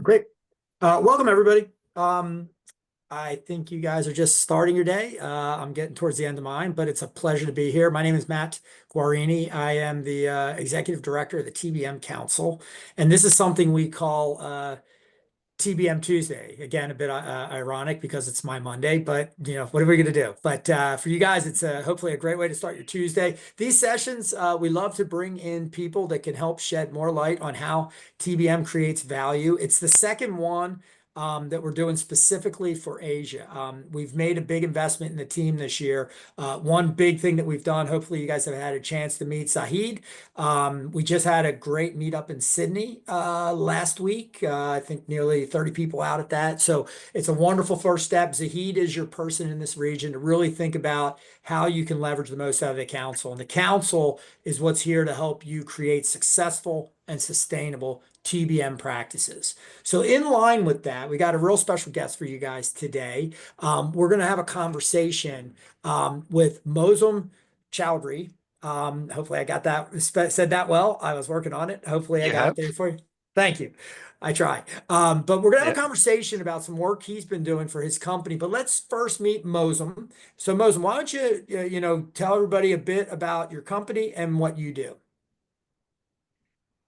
Great. Welcome, everybody. I think you guys are just starting your day. I'm getting towards the end of mine, but it's a pleasure to be here. My name is Matt Guarini. I am the Executive Director of the TBM Council, and this is something we call TBM Tuesday. Again, a bit ironic because it's my Monday, but what are we going to do? But for you guys, it's hopefully a great way to start your Tuesday. These sessions, we love to bring in people that can help shed more light on how TBM creates value. It's the second one that we're doing specifically for Asia. We've made a big investment in the team this year. One big thing that we've done, hopefully you guys have had a chance to meet Zahid. We just had a great meetup in Sydney last week. I think nearly 30 people out at that. So it's a wonderful first step. Zahid is your person in this region to really think about how you can leverage the most out of the council. And the council is what's here to help you create successful and sustainable TBM practices. So in line with that, we got a real special guest for you guys today. We're going to have a conversation with Moazum Chaudhry. Hopefully I got that said that well. I was working on it. Hopefully I You got it have? there for you. Thank you. I try. But we're gonna have Yeah. a conversation about some work he's been doing for his company. But let's first meet Moazum. So Moazum, why don't you tell everybody a bit about your company and what you do?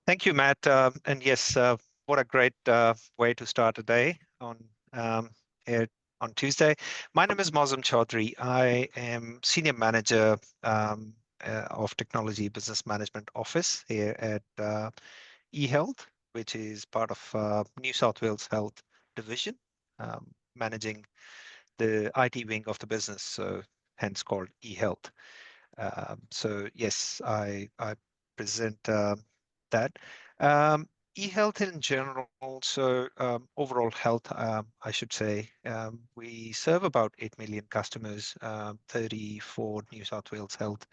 Thank you, Matt. And yes, what a great way to start a day here on Tuesday. My name is Moazum Chaudhry. I am Senior Manager of Technology Business Management Office here at eHealth, which is part of New South Wales Health Division, managing the IT wing of the business, so hence called eHealth. So yes, I present that. eHealth in general, so overall health, I should say, we serve about 8 million customers, 34 New South Wales health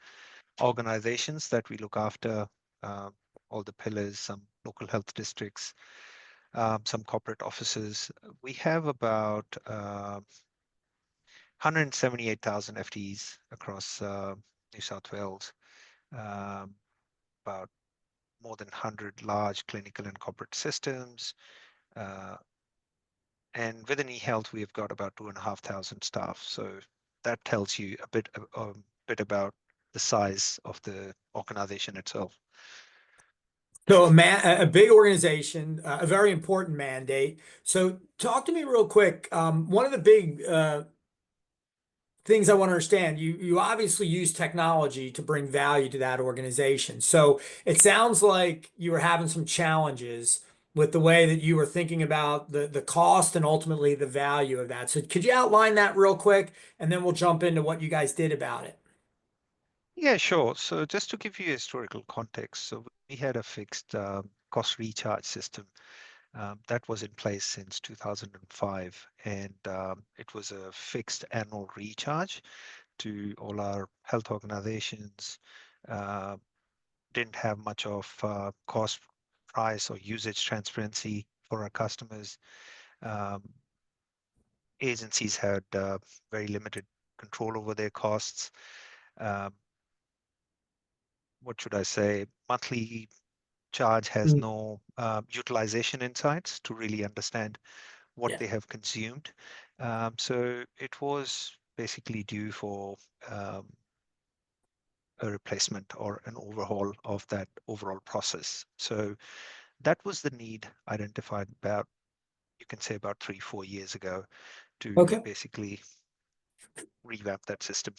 organizations that we look after, all the pillars, some local health districts, some corporate offices. We have about 178,000 FTEs across New South Wales, about more than 100 large clinical and corporate systems. And within eHealth, we've got about 2,500 staff. So that tells you a bit about the size of the organization itself. So a big organization, a very important mandate. So talk to me real quick. One of the big things I want to understand, you obviously use technology to bring value to that organization. So it sounds like you were having some challenges with the way that you were thinking about the cost and ultimately the value of that. So could you outline that real quick, and then we'll jump into what you guys did about it? Yeah, sure. So just to give you historical context, so we had a fixed cost recharge system that was in place since 2005, and it was a fixed annual recharge to all our health organizations. Uh, didn't have much of cost, price, or usage transparency for our customers. Um, agencies had very limited control over their costs. Um, what should I say? Monthly charge has Mm, no utilization insights to really understand what yeah. they have consumed. So it was basically due for a replacement or an overhaul of that overall process. So that was the need identified about, you can say about 3-4 years ago, to Okay. basically revamp that system.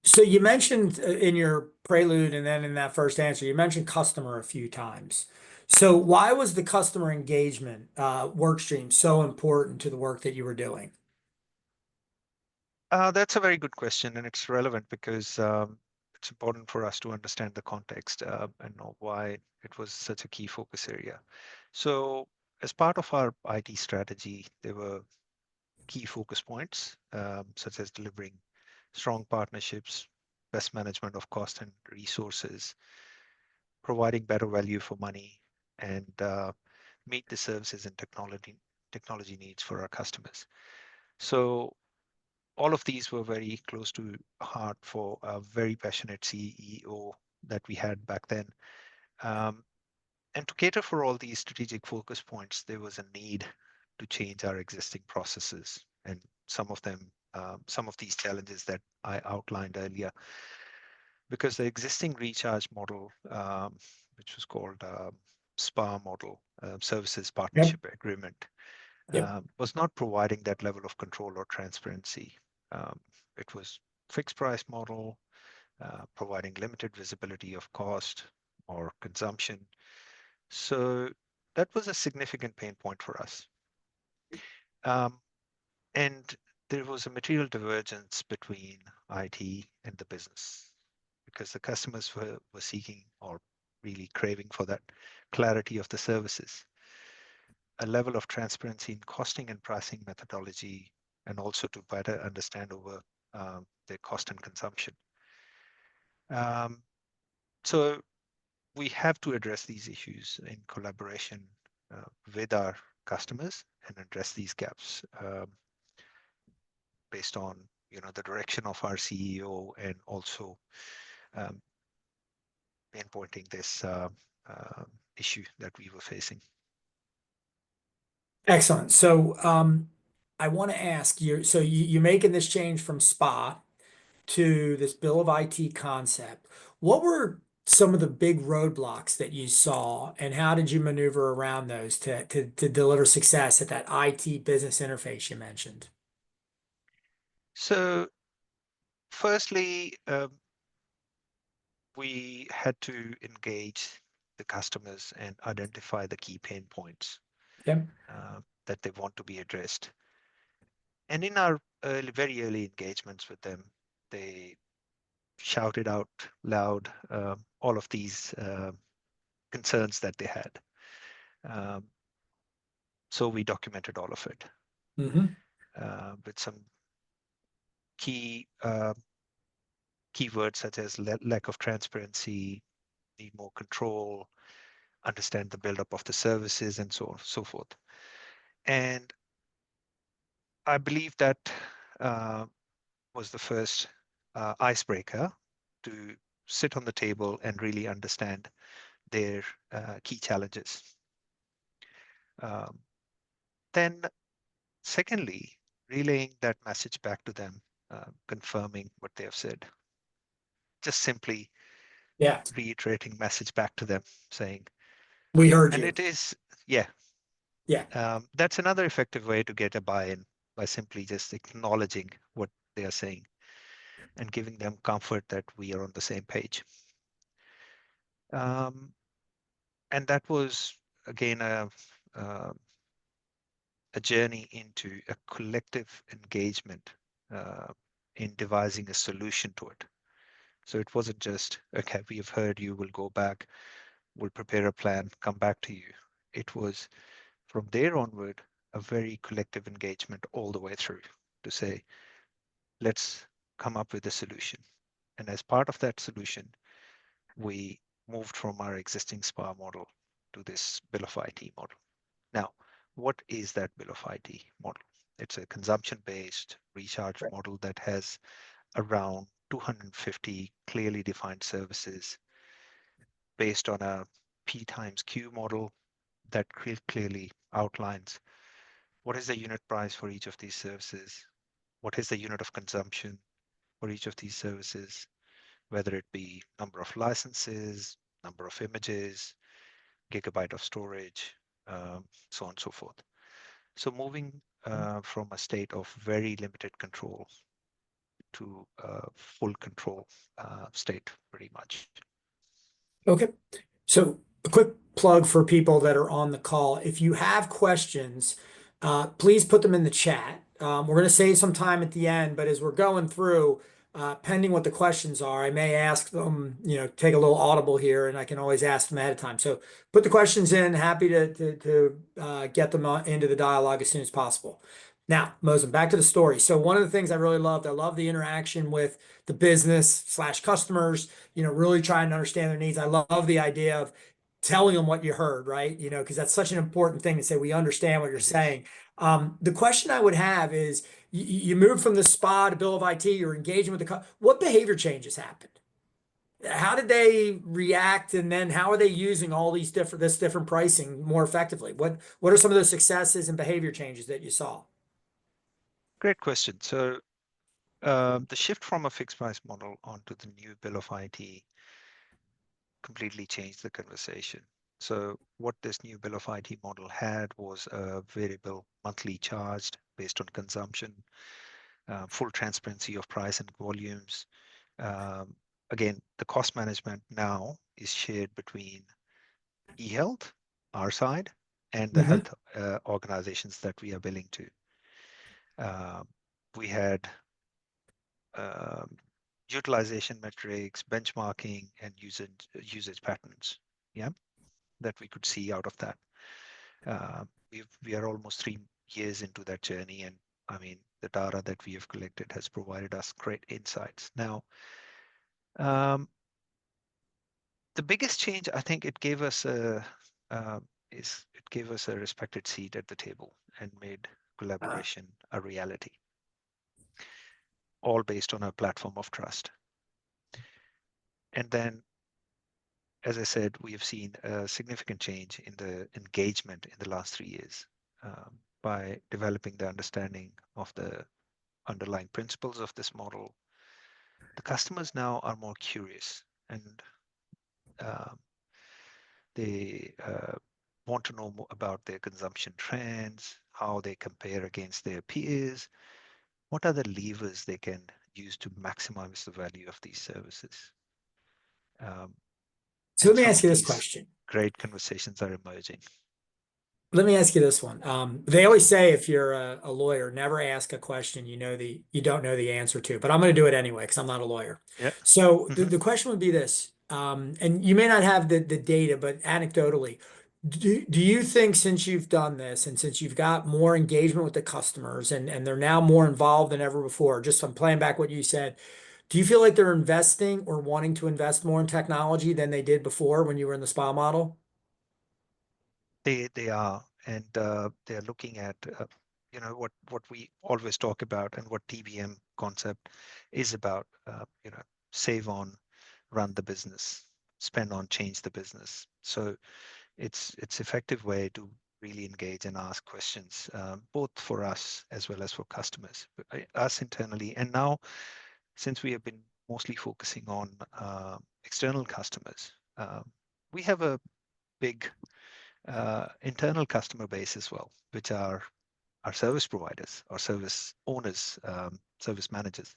So you mentioned in your prelude and then in that first answer, you mentioned customer a few times. So why was the customer engagement work stream so important to the work that you were doing? That's a very good question, and it's relevant because it's important for us to understand the context and know why it was such a key focus area. So, as part of our IT strategy, there were key focus points, such as delivering strong partnerships, best management of cost and resources, providing better value for money, and meet the services and technology needs for our customers. So all of these were very close to heart for a very passionate CEO that we had back then. Um, And to cater for all these strategic focus points, there was a need to change our existing processes. And some of them, some of these challenges that I outlined earlier, because the existing recharge model, which was called SPA model, Services Yep. Partnership Agreement, Yep. was not providing that level of control or transparency. Um, it was fixed price model, providing limited visibility of cost or consumption. So that was a significant pain point for us. Um, and there was a material divergence between IT and the business because the customers were seeking or really craving for that clarity of the services, a level of transparency in costing and pricing methodology, and also to better understand over their cost and consumption. Um, so we have to address these issues in collaboration with our customers and address these gaps based on the direction of our CEO and also um, pinpointing this issue that we were facing. Excellent. So I want to ask you, so you're making this change from SPA to this Bill of IT concept. What were some of the big roadblocks that you saw, and how did you maneuver around those to deliver success at that IT business interface you mentioned? So firstly, we had to engage the customers and identify the key pain points Yep. that they want to be addressed. And in our very early engagements with them, they shouted out loud all of these concerns that they had. Um, so we documented all of it Hmm. with some key keywords such as lack of transparency, need more control, understand the buildup of the services, and so on, so forth. And I believe that uh, was the first icebreaker to sit on the table and really understand their key challenges. Um, then, secondly, relaying that message back to them, confirming what they have said. Just simply Yeah, reiterating message back to them, saying, we heard and you. it is, yeah, Yeah. that's another effective way to get a buy-in by simply just acknowledging what they are saying and giving them comfort that we are on the same page. Um, and that was again uh, a journey into a collective engagement uh, in devising a solution to it. So it wasn't just, okay, we have heard you, we'll go back, we'll prepare a plan, come back to you. It was from there onward a very collective engagement all the way through to say, let's come up with a solution. And as part of that solution, we moved from our existing SPA model to this Bill of IT model. Now, what is that Bill of IT model? It's a consumption-based recharge Right. model that has around 250 clearly defined services based on a P times Q model that clearly outlines what is the unit price for each of these services, what is the unit of consumption for each of these services, whether it be number of licenses, number of images, gigabyte of storage, so on and so forth. So moving from a state of very limited control to full control state, pretty much. Okay. So a quick plug for people that are on the call. If you have questions, please put them in the chat. We're going to save some time at the end, but as we're going through, pending what the questions are, I may ask them, take a little audible here, and I can always ask them ahead of time. So put the questions in. Happy to get them into the dialogue as soon as possible. Now, Moazum, back to the story. So one of the things I really loved, I love the interaction with the business slash customers, really trying to understand their needs. I love the idea of telling them what you heard, right? Because that's such an important thing to say, we understand what you're It is. saying. The question I would have is, you moved from the SPA to Bill of IT, you're engaging with what behavior changes happened? How did they react, and then how are they using all this different pricing more effectively? What are some of those successes and behavior changes that you saw? Great question. So the shift from a fixed price model onto the new bill of IT completely changed the conversation. So what this new bill of IT model had was a variable monthly charged based on consumption, full transparency of price and volumes. Um, Again, the cost management now is shared between eHealth, our side, and the Hmm. health organizations that we are billing to. Um, we had um, utilization metrics, benchmarking, and usage patterns. Yeah, that we could see out of that. We are almost 3 years into that journey, and I mean the data that we have collected has provided us great insights. Now, um, the biggest change I think uh, it gave us a respected seat at the table and made collaboration a reality, all based on a platform of trust. And then, as I said, we have seen a significant change in the engagement in the last 3 years by developing the understanding of the underlying principles of this model. The customers now are more curious and um, they want to know more about their consumption trends, how they compare against their peers, what are the levers they can use to maximize the value of these services. Um, So and let me some ask of you this these question. great conversations are emerging. Let me ask you this one. They always say if you're a lawyer, never ask a question you don't know the answer to. But I'm going to do it anyway because I'm not a lawyer. Yeah. So Hmm. the question would be this, and you may not have the data, but anecdotally, do you think since you've done this and since you've got more engagement with the customers and they're now more involved than ever before, just I'm playing back what you said, do you feel like they're investing or wanting to invest more in technology than they did before when you were in the spa model? They are, and they are looking at what we always talk about and what TBM concept is about. Save on, run the business, spend on, change the business. So it's effective way to really engage and ask questions, both for us as well as for customers, us internally. And now, since we have been mostly focusing on external customers, we have a big internal customer base as well, which are our service providers, our service owners, service managers.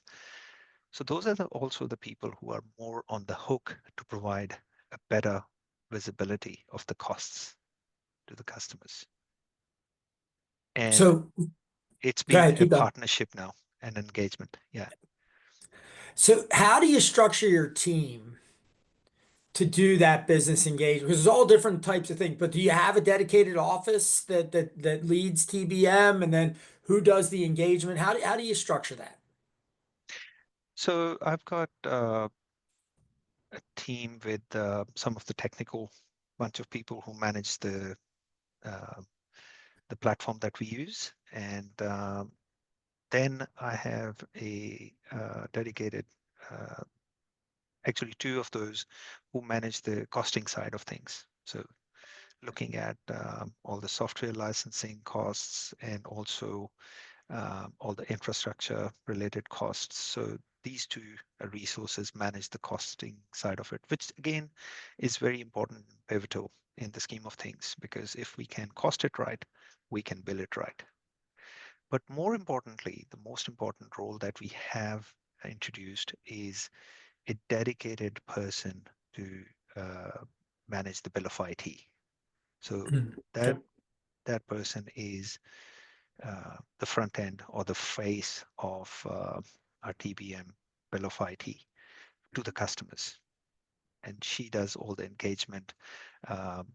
So those are also the people who are more on the hook to provide a better visibility of the costs to the customers. And So it's go been ahead, a keep going. partnership now and engagement. Yeah. So how do you structure your team to do that business engagement? Because there's all different types of things, but do you have a dedicated office that leads TBM, and then who does the engagement? How do you structure that? So I've got a team with some of the technical bunch of people who manage uh, the platform that we use, and then I have a dedicated, uh, actually two of those who manage the costing side of things. So looking at all the software licensing costs and also all the infrastructure related costs. So these two resources manage the costing side of it, which again is very important and pivotal in the scheme of things, because if we can cost it right, we can bill it right. But more importantly, the most important role that we have introduced is a dedicated person to manage the bill of IT. So that Okay. that person is the front end or the face of our TBM bill of IT to the customers. And she does all the engagement on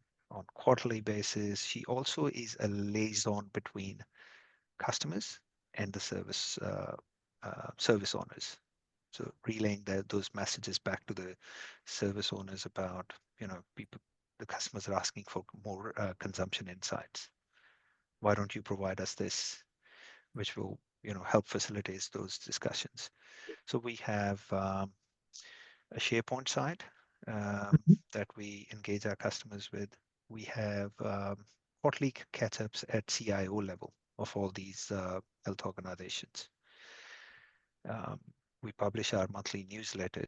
quarterly basis. She also is a liaison between customers and the service owners. So relaying those messages back to the service owners about, people, the customers are asking for more consumption insights. Why don't you provide us this, which will, help facilitate those discussions. So we have a SharePoint side that we engage our customers with. We have quarterly catch-ups at CIO level of all these health organizations. We publish our monthly newsletters.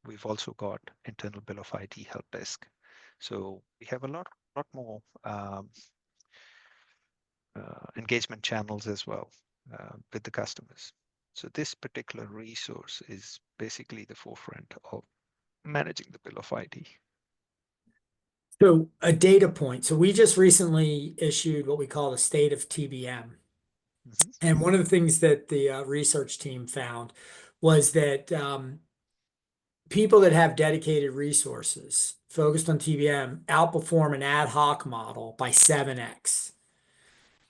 We've also got internal bill of IT help desk. So we have a lot more engagement channels as well with the customers. So this particular resource is basically the forefront of managing the bill of IT. So a data point. So we just recently issued what we call the state of TBM. Mhm. And one of the things that the research team found was that people that have dedicated resources focused on TBM outperform an ad hoc model by 7x.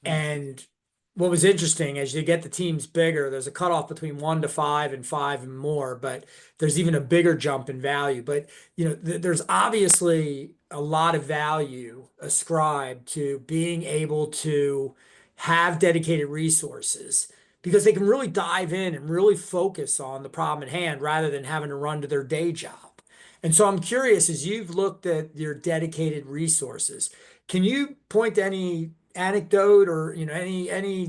Mm. And what was interesting as you get the teams bigger, there's a cutoff between 1 to 5 and 5 and more, but there's even a bigger jump in value. But there's obviously a lot of value ascribed to being able to have dedicated resources because they can really dive in and really focus on the problem at hand rather than having to run to their day job. And so I'm curious, as you've looked at your dedicated resources, can you point to any anecdote or any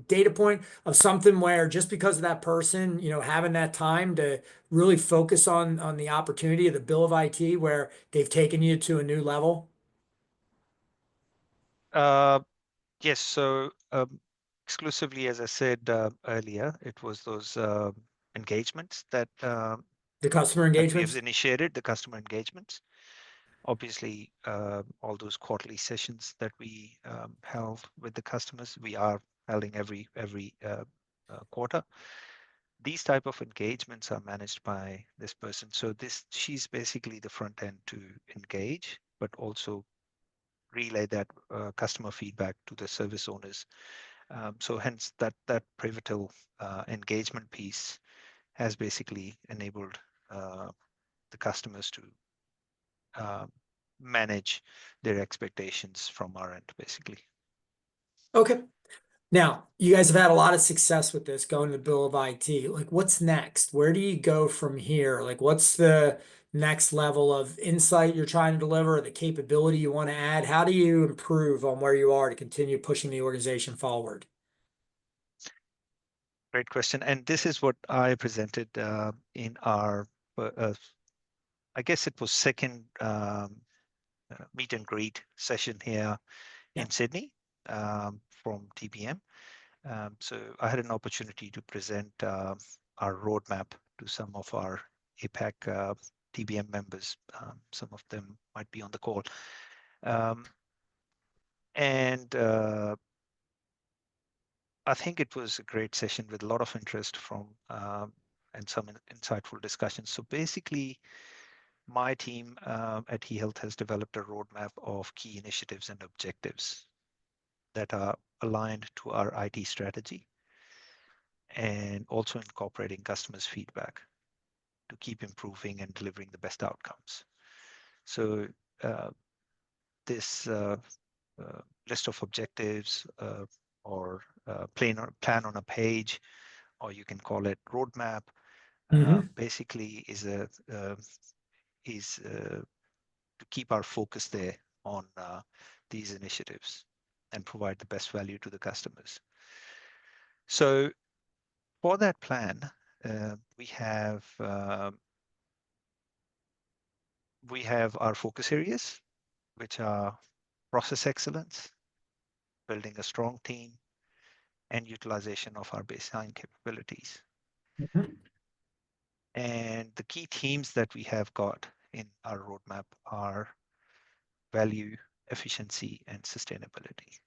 data point of something where just because of that person having that time to really focus on the opportunity of the bill of IT where they've taken you to a new level? Yes, so exclusively, as I said earlier, it was those engagements that The customer we have engagements? initiated, the customer engagements. Obviously, all those quarterly sessions that we held with the customers, we are holding every quarter. These type of engagements are managed by this person. So she's basically the front end to engage, but also relay that customer feedback to the service owners. So hence that pivotal engagement piece has basically enabled the customers to manage their expectations from our end, basically. Okay. Now, you guys have had a lot of success with this going to the Bill of IT. Like, what's next? Where do you go from here? Like, what's the next level of insight you're trying to deliver, the capability you want to add? How do you improve on where you are to continue pushing the organization forward? Great question. And this is what I presented in our, I guess it was second meet and greet session here Yeah. in Sydney from TBM. So I had an opportunity to present our roadmap to some of our APAC TBM members. Some of them might be on the call. And I think it was a great session with a lot of interest from and some insightful discussions. So basically, my team at eHealth has developed a roadmap of key initiatives and objectives that are aligned to our IT strategy and also incorporating customers' feedback to keep improving and delivering the best outcomes. So this list of objectives or plan on a page, or you can call it roadmap, Hmm. basically is to keep our focus there on these initiatives and provide the best value to the customers. So for that plan, we have our focus areas, which are process excellence, building a strong team, and utilization of our baseline capabilities. And the key themes that we have got in our roadmap are value, efficiency, and sustainability.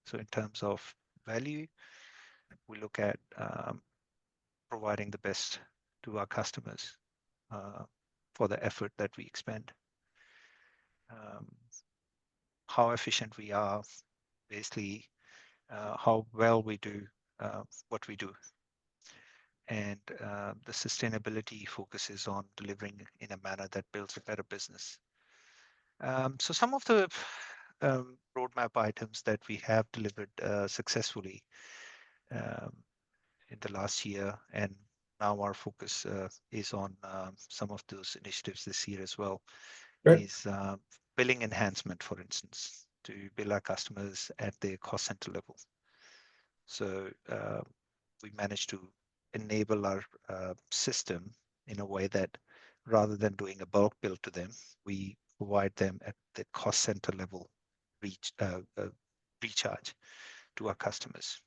So in terms of value, we look at providing the best to our customers for the effort that we expend. How efficient we are, basically how well we do what we do. And the sustainability focuses on delivering in a manner that builds a better business. So some of the roadmap items that we have delivered successfully in the last year and now our focus is on some of those initiatives this year as well, Great. is billing enhancement, for instance, to bill our customers at their cost center level. So we managed to enable our system in a way that rather than doing a bulk bill to them, we provide them at the cost center level recharge to our customers,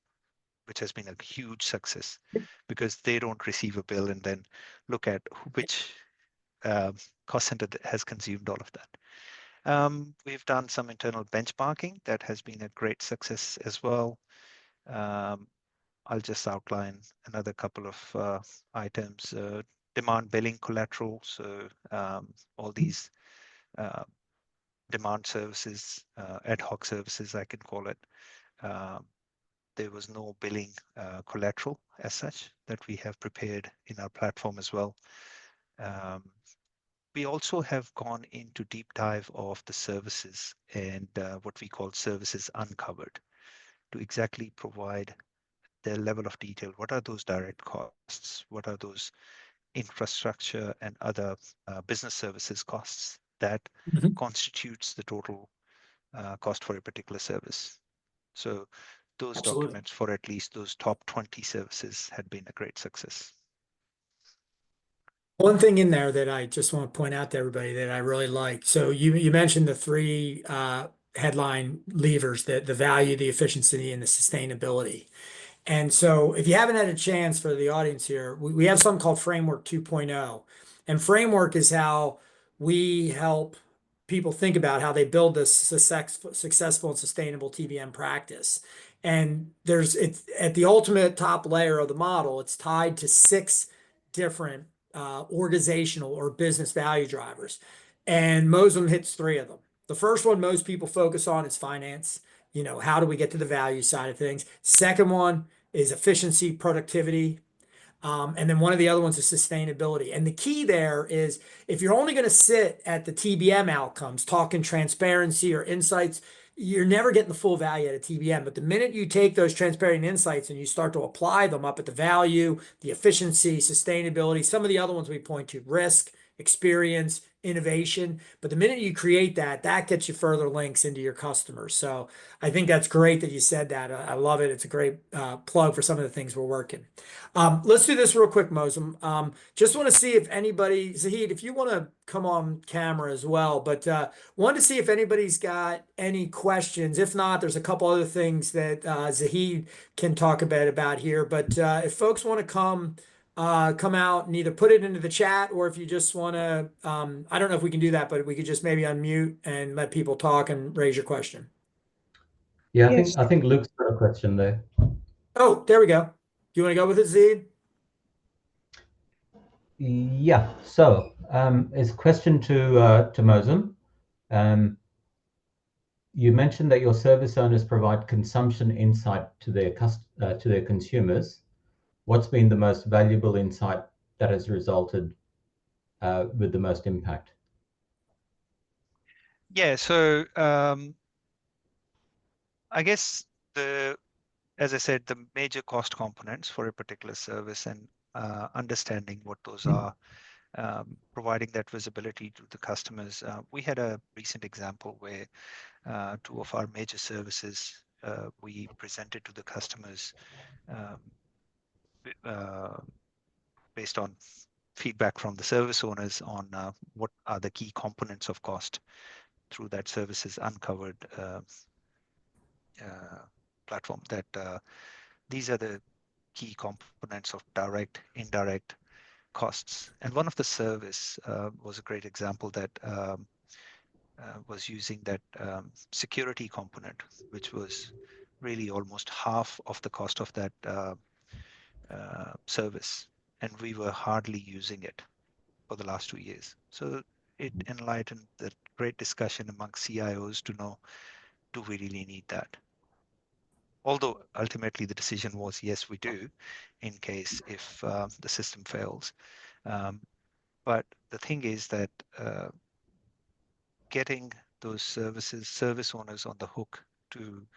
which has been a huge success because they don't receive a bill and then look at which uh, cost center that has consumed all of that. We've done some internal benchmarking that has been a great success as well. Um, I'll just outline another couple of items. Demand billing collateral. So all these uh, demand services, ad hoc services, I can call it. Um, there was no billing collateral as such that we have prepared in our platform as well. Um, we also have gone into deep dive of the services and what we call services uncovered to exactly provide their level of detail. What are those direct costs? What are those infrastructure and other business services costs that Mhm. constitutes the total cost for a particular service? So those Absolutely. documents for at least those top 20 services had been a great success. One thing in there that I just want to point out to everybody that I really like. So you mentioned the three headline levers, the value, the efficiency, and the sustainability. And so if you haven't had a chance for the audience here, we have something called Framework 2.0. And Framework is how we help people think about how they build this successful and sustainable TBM practice. And it's at the ultimate top layer of the model, it's tied to six different organizational or business value drivers. And Moazum hits three of them. The first one most people focus on is finance. How do we get to the value side of things? Second one is efficiency, productivity. And then one of the other ones is sustainability. And the key there is if you're only going to sit at the TBM outcomes, talking transparency or insights, you're never getting the full value out of TBM. But the minute you take those transparent insights and you start to apply them up at the value, the efficiency, sustainability, some of the other ones we point to, risk, experience, innovation. But the minute you create that, that gets you further links into your customers. So I think that's great that you said that. I love it. It's a great plug for some of the things we're working. Let's do this real quick, Mosum. Just want to see if anybody, Zahid, if you want to come on camera as well, but wanted to see if anybody's got any questions. If not, there's a couple other things that Zahid can talk a bit about here. But if folks want to come out and either put it into the chat, or if you just want to, I don't know if we can do that, but we could just maybe unmute and let people talk and raise your question. Yeah, Yes. I think Luke's got a question there. Oh, there we go. Do you want to go with it, Zahid? Yeah. So it's a question to Moazum. You mentioned that your service owners provide consumption insight to their consumers. What's been the most valuable insight that has resulted with the most impact? Yeah, so I guess as I said, the major cost components for a particular service and understanding what those are, providing that visibility to the customers. We had a recent example where two of our major services we presented to the customers um, based on feedback from the service owners on what are the key components of cost through that services uncovered platform, that these are the key components of direct, indirect costs. And one of the service was a great example that was using that security component, which was really almost half of the cost of that service. And we were hardly using it for the last 2 years. So it enlightened the great discussion among CIOs to know, do we really need that? Although ultimately the decision was, yes, we do, in case if the system fails. But the thing is that getting those service owners on the hook to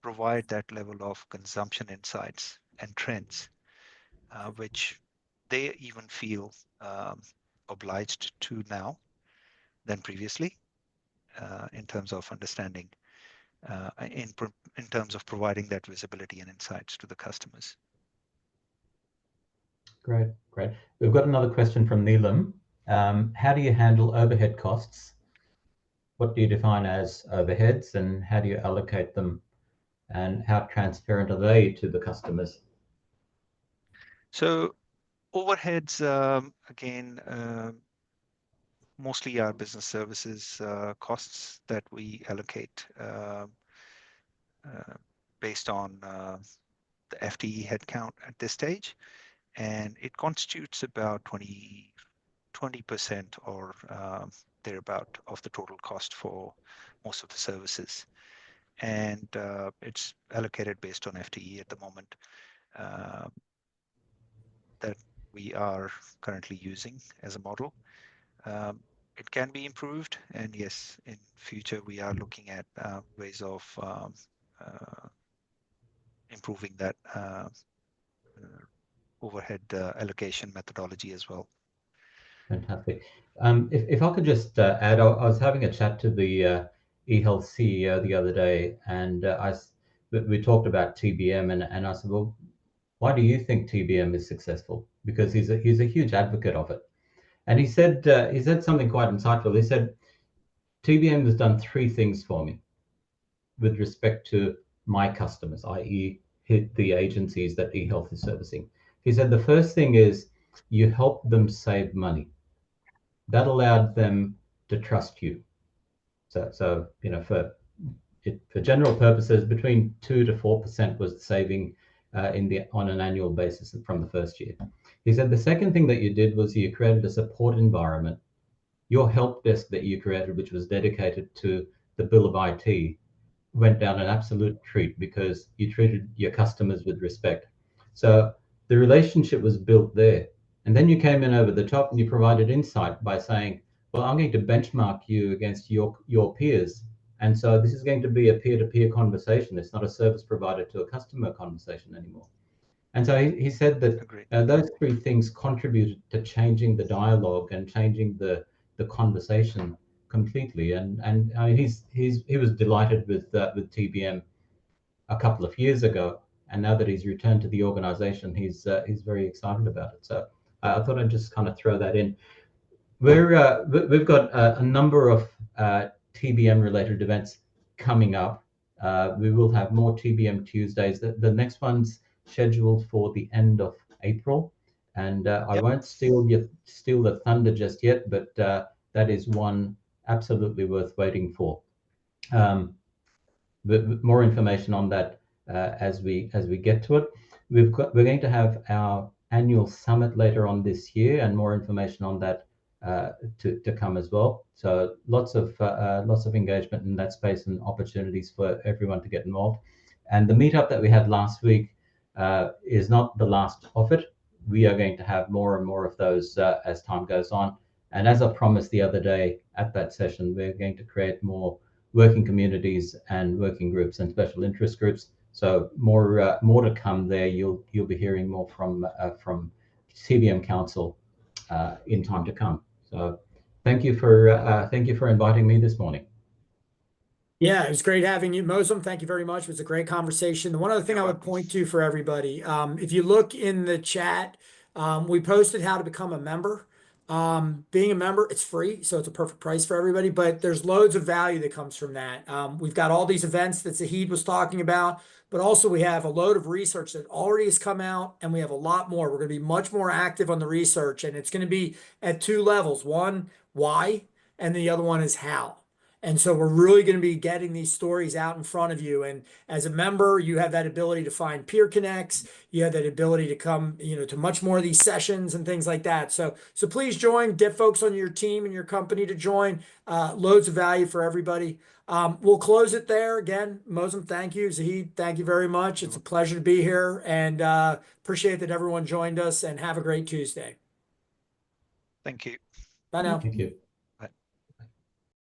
provide that level of consumption insights and trends, which they even feel obliged to now than previously in terms of understanding, in terms of providing that visibility and insights to the customers. Great, great. We've got another question from Neelam. How do you handle overhead costs? What do you define as overheads, and how do you allocate them, and how transparent are they to the customers? So overheads, again, mostly our business services costs that we allocate based on the FTE headcount at this stage. And it constitutes about 20% or thereabout of the total cost for most of the services. And it's allocated based on FTE at the moment that we are currently using as a model. It can be improved, and yes, in future we are looking at ways of improving that overhead allocation methodology as well. Fantastic. If I could just add, I was having a chat to the eHealth CEO the other day, and we talked about TBM, and I said, well, why do you think TBM is successful? Because he's a huge advocate of it. And he said something quite insightful. He said, TBM has done three things for me with respect to my customers, i.e. the agencies that eHealth is servicing. He said the first thing is you help them save money. That allowed them to trust you. So you know, for general purposes, between 2 to 4% was the saving on an annual basis from the first year. He said the second thing that you did was you created a support environment. Your help desk that you created, which was dedicated to the bill of IT, went down an absolute treat because you treated your customers with respect. So the relationship was built there. And then you came in over the top and you provided insight by saying, well, I'm going to benchmark you against your peers. And so this is going to be a peer-to-peer conversation. It's not a service provider to a customer conversation anymore. And so he said that those three things contributed to changing the dialogue and changing the conversation completely. And I mean, he was delighted with TBM a couple of years ago, and now that he's returned to the organization, he's very excited about it. So I thought I'd just kind of throw that in. We've got a number of TBM related events coming up. We will have more TBM Tuesdays. The next one's scheduled for the end of April, and I won't steal the thunder just yet, but that is one absolutely worth waiting for. But more information on that as we get to it. We're going to have our annual summit later on this year, and more information on that to come as well. So lots of engagement in that space and opportunities for everyone to get involved. And the meetup that we had last week is not the last of it. We are going to have more and more of those as time goes on. And as I promised the other day at that session, we're going to create more working communities and working groups and special interest groups. So more to come there. You'll be hearing more from TBM Council in time to come. So thank you for inviting me this morning. Yeah, it was great having you, Moazum. Thank you very much. It was a great conversation. The one other thing I would point to for everybody, if you look in the chat, we posted how to become a member. Being a member, it's free, so it's a perfect price for everybody, but there's loads of value that comes from that. We've got all these events that Zahid was talking about, but also we have a load of research that already has come out, and we have a lot more. We're going to be much more active on the research, and it's going to be at two levels. One, why, and the other one is how. And so we're really going to be getting these stories out in front of you. And as a member, you have that ability to find peer connects. You have that ability to come, to much more of these sessions and things like that. So please join, get folks on your team and your company to join. Loads of value for everybody. We'll close it there. Again, Moazum, thank you. Zahid, thank you very much. It's a pleasure to be here, and appreciate that everyone joined us, and have a great Tuesday. Thank you. Bye now. Thank you.